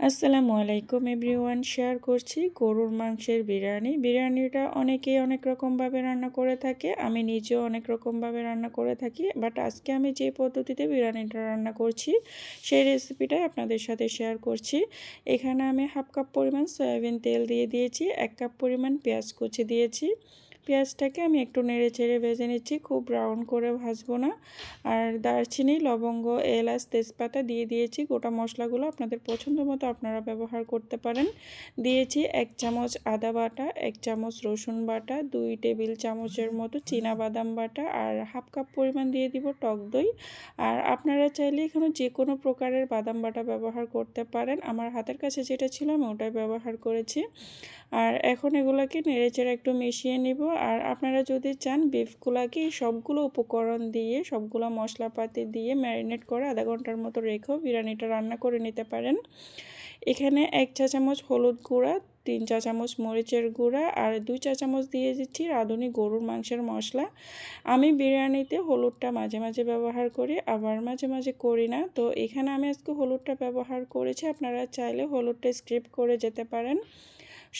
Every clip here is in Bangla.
আসসালামু আলাইকুম এভরিওয়ান, শেয়ার করছি গরুর মাংসের বিরিয়ানি। বিরিয়ানিটা অনেকেই অনেক রকমভাবে রান্না করে থাকে, আমি নিজেও অনেক রকমভাবে রান্না করে থাকি। বাট আজকে আমি যে পদ্ধতিতে বিরিয়ানিটা রান্না করছি সেই রেসিপিটাই আপনাদের সাথে শেয়ার করছি। এখানে আমি হাফ কাপ পরিমাণ সয়াবিন তেল দিয়ে দিয়েছি, 1 কাপ পরিমাণ পেঁয়াজ কুচি দিয়েছি। পেঁয়াজটাকে আমি একটু নেড়ে চেড়ে ভেজে নিচ্ছি, খুব ব্রাউন করে ভাজবো না। আর দারচিনি, লবঙ্গ, এলাচ, তেজপাতা দিয়ে দিয়েছি। গোটা মশলাগুলো আপনাদের পছন্দ মতো আপনারা ব্যবহার করতে পারেন। দিয়েছি 1 চামচ আদা বাটা, 1 চামচ রসুন বাটা, 2 টেবিল চামচের মতো বাদাম বাটা আর হাফ কাপ পরিমাণ দিয়ে দিব টক দই। আর আপনারা চাইলে এখানে যে কোনো প্রকারের বাদাম বাটা ব্যবহার করতে পারেন। আমার হাতের কাছে যেটা ছিল আমি ওটাই ব্যবহার করেছি। আর এখন এগুলোকে নেড়েচেড়ে একটু মিশিয়ে নিব। আর আপনারা যদি চান বিফগুলোকে সবগুলো উপকরণ দিয়ে, সবগুলো মশলাপাতি দিয়ে ম্যারিনেট করে আধা ঘন্টার মতো রেখেও বিরিয়ানিটা রান্না করে নিতে পারেন। এখানে 1 চা চামচ হলুদ গুঁড়া, 3 চা চামচ মরিচের গুঁড়া আর 2 চা চামচ দিয়ে দিচ্ছি রাঁধুনি গরুর মাংসের মশলা। আমি বিরিয়ানিতে হলুদটা মাঝে মাঝে ব্যবহার করি, আবার মাঝে মাঝে করি না। তো এখানে আমি আজকে হলুদটা ব্যবহার করেছি, আপনারা চাইলে হলুদটা স্কিপ করে যেতে পারেন।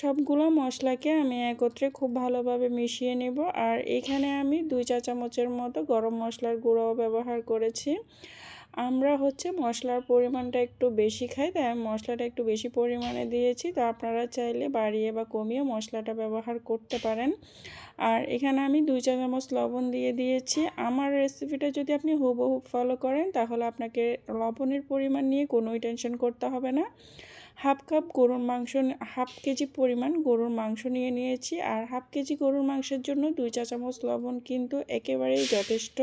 সবগুলো মশলাকে আমি একত্রে খুব ভালোভাবে মিশিয়ে নেব। আর এখানে আমি 2 চা চামচের মতো গরম মশলার গুঁড়োও ব্যবহার করেছি। আমরা মশলার পরিমাণটা একটু বেশি খাই, তাই আমি মশলাটা একটু বেশি পরিমাণে দিয়েছি। তো আপনারা চাইলে বাড়িয়ে বা কমিয়ে মশলাটা ব্যবহার করতে পারেন। আর এখানে আমি 2 চা চামচ লবণ দিয়ে দিয়েছি। আমার রেসিপিটা যদি আপনি হুবহু ফলো করেন তাহলে আপনাকে লবণের পরিমাণ নিয়ে কোনোই টেনশন করতে হবে না। হাফ কেজি পরিমাণ গরুর মাংস নিয়েছি। আর হাফ কেজি গরুর মাংসের জন্য 2 চা চামচ লবণ কিন্তু একেবারেই যথেষ্ট।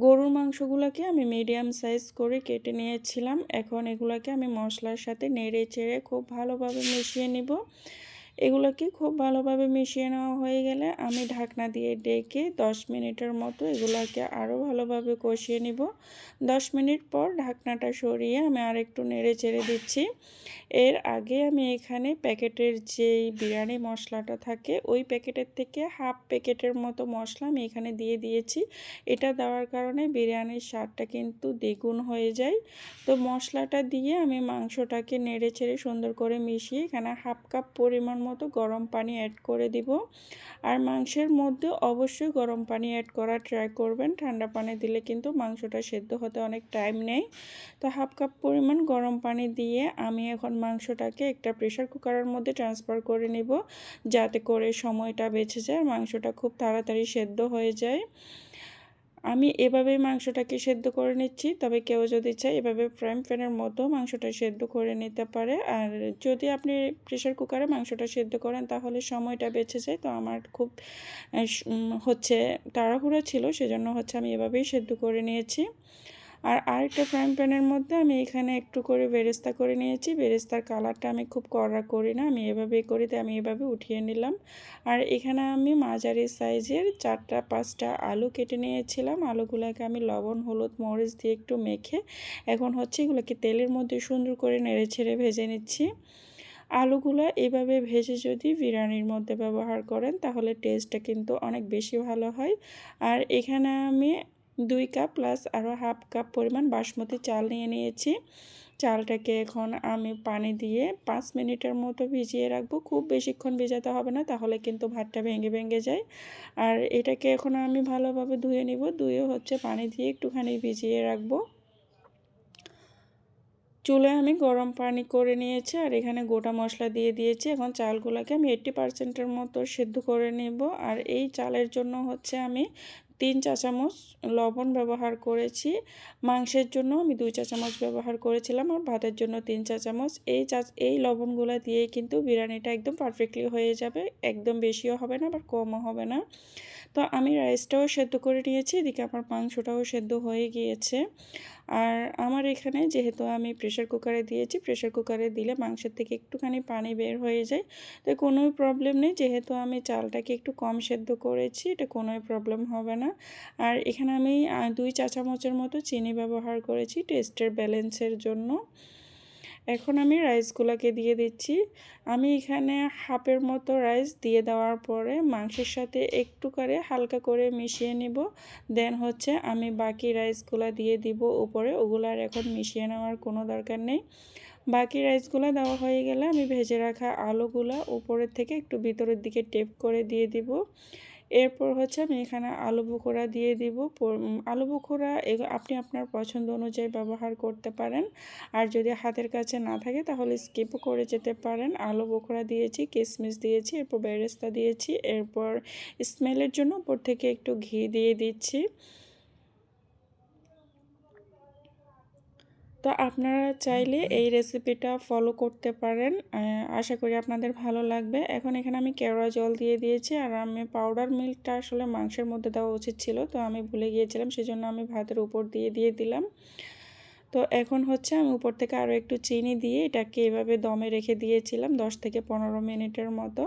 গরুর মাংসগুলোকে আমি মিডিয়াম সাইজ করে কেটে নিয়েছিলাম। এখন এগুলোকে আমি মশলার সাথে নেড়ে চেড়ে খুব ভালোভাবে মিশিয়ে নিব। এগুলোকে খুব ভালোভাবে মিশিয়ে নেওয়া হয়ে গেলে আমি ঢাকনা দিয়ে ডেকে 10 মিনিটের মতো এগুলোকে আরও ভালোভাবে কষিয়ে নিব। 10 মিনিট পর ঢাকনাটা সরিয়ে আমি আরেকটু নেড়ে চেড়ে দিচ্ছি। এর আগে আমি এখানে প্যাকেটের যেই বিরিয়ানি মশলাটা থাকে ওই প্যাকেটের থেকে হাফ প্যাকেটের মতো মশলা আমি এখানে দিয়ে দিয়েছি। এটা দেওয়ার কারণে বিরিয়ানির স্বাদটা কিন্তু দ্বিগুণ হয়ে যায়। তো মশলাটা দিয়ে আমি মাংসটাকে নেড়ে চেড়ে সুন্দর করে মিশিয়ে এখানে হাফ কাপ পরিমাণ মতো গরম পানি অ্যাড করে দিব। আর মাংসের মধ্যে অবশ্যই গরম পানি অ্যাড করার ট্রাই করবেন, ঠান্ডা পানি দিলে কিন্তু মাংসটা সেদ্ধ হতে অনেক টাইম নেয়। তো হাফ কাপ পরিমাণ গরম পানি দিয়ে আমি এখন মাংসটাকে একটা প্রেসার কুকারের মধ্যে ট্রান্সফার করে নিব, যাতে করে সময়টা বেঁচে যায়, মাংসটা খুব তাড়াতাড়ি সেদ্ধ হয়ে যায়। আমি এভাবেই মাংসটাকে সেদ্ধ করে নিচ্ছি, তবে কেউ যদি চায় এভাবে ফ্রাইং প্যানের মতো মাংসটা সেদ্ধ করে নিতে পারে। আর যদি আপনি প্রেসার কুকারে মাংসটা সেদ্ধ করেন তাহলে সময়টা বেঁচে যায়। তো আমার খুব তাড়াহুড়ো ছিল, সেজন্য আমি এভাবেই সেদ্ধ করে নিয়েছি। আর আরেকটা ফ্রাইং প্যানের মধ্যে আমি এখানে একটু করে বেরেস্তা করে নিয়েছি। বেরেস্তার কালারটা আমি খুব কড়া করি না, আমি এভাবেই করি, তাই আমি এভাবে উঠিয়ে নিলাম। আর এখানে আমি মাঝারি সাইজের 4-5টা আলু কেটে নিয়েছিলাম। আলুগুলোকে আমি লবণ, হলুদ, মরিচ দিয়ে একটু মেখে এখন এগুলোকে তেলের মধ্যে সুন্দর করে নেড়ে ছেড়ে ভেজে নিচ্ছি। আলুগুলো এভাবে ভেজে যদি বিরিয়ানির মধ্যে ব্যবহার করেন তাহলে টেস্টটা কিন্তু অনেক বেশি ভালো হয়। আর এখানে আমি 2 কাপ প্লাস আরও হাফ কাপ পরিমাণ বাসমতি চাল নিয়েছি। চালটাকে এখন আমি পানি দিয়ে 5 মিনিটের মতো ভিজিয়ে রাখবো। খুব বেশিক্ষণ ভিজাতে হবে না, তাহলে কিন্তু ভাতটা ভেঙে ভেঙে যায়। আর এটাকে এখন আমি ভালোভাবে ধুয়ে নিব। ধুয়ে পানি দিয়ে একটুখানি ভিজিয়ে রাখবো। চুলায় আমি গরম পানি করে নিয়েছি আর এখানে গোটা মশলা দিয়ে দিয়েছি। এখন চালগুলোকে আমি 80%-এর মতো সেদ্ধ করে নেব। আর এই চালের জন্য আমি 3 চা চামচ লবণ ব্যবহার করেছি। মাংসের জন্য আমি 2 চা চামচ ব্যবহার করেছিলাম, আর ভাতের জন্য 3 চা চামচ। এই লবণগুলো দিয়েই কিন্তু বিরিয়ানিটা একদম পারফেক্টলি হয়ে যাবে, একদম বেশিও হবে না আবার কমও হবে না। তো আমি রাইসটাও সেদ্ধ করে নিয়েছি, এদিকে আমার মাংসটাও সেদ্ধ হয়ে গিয়েছে। আর আমার এখানে যেহেতু আমি প্রেসার কুকারে দিয়েছি, প্রেসার কুকারে দিলে মাংসের থেকে একটুখানি পানি বের হয়ে যায়, তো কোনোই প্রবলেম নেই। যেহেতু আমি চালটাকে একটু কম সেদ্ধ করেছি, এটা কোনোই প্রবলেম হবে না। আর এখানে আমি 2 চা চামচের মতো চিনি ব্যবহার করেছি টেস্টের ব্যালেন্সের জন্য। এখন আমি রাইসগুলোকে দিয়ে দিচ্ছি। আমি এখানে হাফের মতো রাইস দিয়ে দেওয়ার পরে মাংসের সাথে একটু করে হালকা করে মিশিয়ে নিব। দেন হচ্ছে আমি বাকি রাইসগুলো দিয়ে দিব উপরে। ওগুলার এখন মিশিয়ে নেওয়ার কোনো দরকার নেই। বাকি রাইসগুলো দেওয়া হয়ে গেলে আমি ভেজে রাখা আলুগুলা উপরের থেকে একটু ভিতরের দিকে টেপ করে দিয়ে দিব। এরপর হচ্ছে আমি এখানে আলু বোখরা দিয়ে দিব। আলু বোখরা আপনি আপনার পছন্দ অনুযায়ী ব্যবহার করতে পারেন। আর যদি হাতের কাছে না থাকে তাহলে স্কিপও করে যেতে পারেন। আলু বোখরা দিয়েছি, কিশমিশ দিয়েছি, এরপর বেরেস্তা দিয়েছি। এরপর স্মেলের জন্য উপর থেকে একটু ঘি দিয়ে দিচ্ছি। তো আপনারা চাইলে এই রেসিপিটা ফলো করতে পারেন। আশা করি আপনাদের ভালো লাগবে। এখন এখানে আমি কেওড়া জল দিয়ে দিয়েছি। আর আমি পাউডার মিল্কটা আসলে মাংসের মধ্যে দেওয়া উচিত ছিল, তো আমি ভুলে গিয়েছিলাম, সেজন্য আমি ভাতের উপর দিয়ে দিলাম। তো এখন হচ্ছে আমি উপর থেকে আরও একটু চিনি দিয়ে এটাকে এভাবে দমে রেখে দিয়েছিলাম 10 থেকে 15 মিনিটের মতো।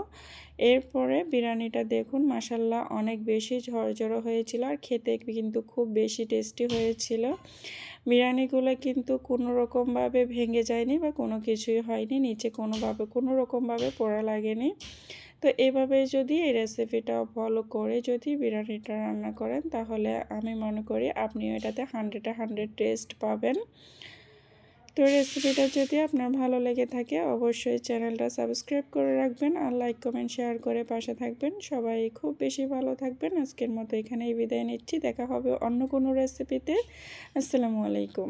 এরপরে বিরিয়ানিটা দেখুন মাশাল্লাহ অনেক বেশি ঝরঝরে হয়েছিল আর খেতে কিন্তু খুব বেশি টেস্টি হয়েছিল। বিরিয়ানিগুলো কিন্তু কোনো রকমভাবে ভেঙে যায়নি বা কোনো কিছুই হয়নি, নিচে কোনো রকমভাবে পোড়া লাগেনি। তো এভাবে যদি এই রেসিপিটা ফলো করে যদি বিরিয়ানিটা রান্না করেন তাহলে আমি মনে করি আপনিও এটাতে 100 টেস্ট পাবেন। তো রেসিপিটা যদি আপনার ভালো লেগে থাকে অবশ্যই চ্যানেলটা সাবস্ক্রাইব করে রাখবেন আর লাইক কমেন্ট শেয়ার করে পাশে থাকবেন। সবাই খুব বেশি ভালো থাকবেন। আজকের মতো এখানেই বিদায় নিচ্ছি। দেখা হবে অন্য কোনো রেসিপিতে। আসসালামু আলাইকুম।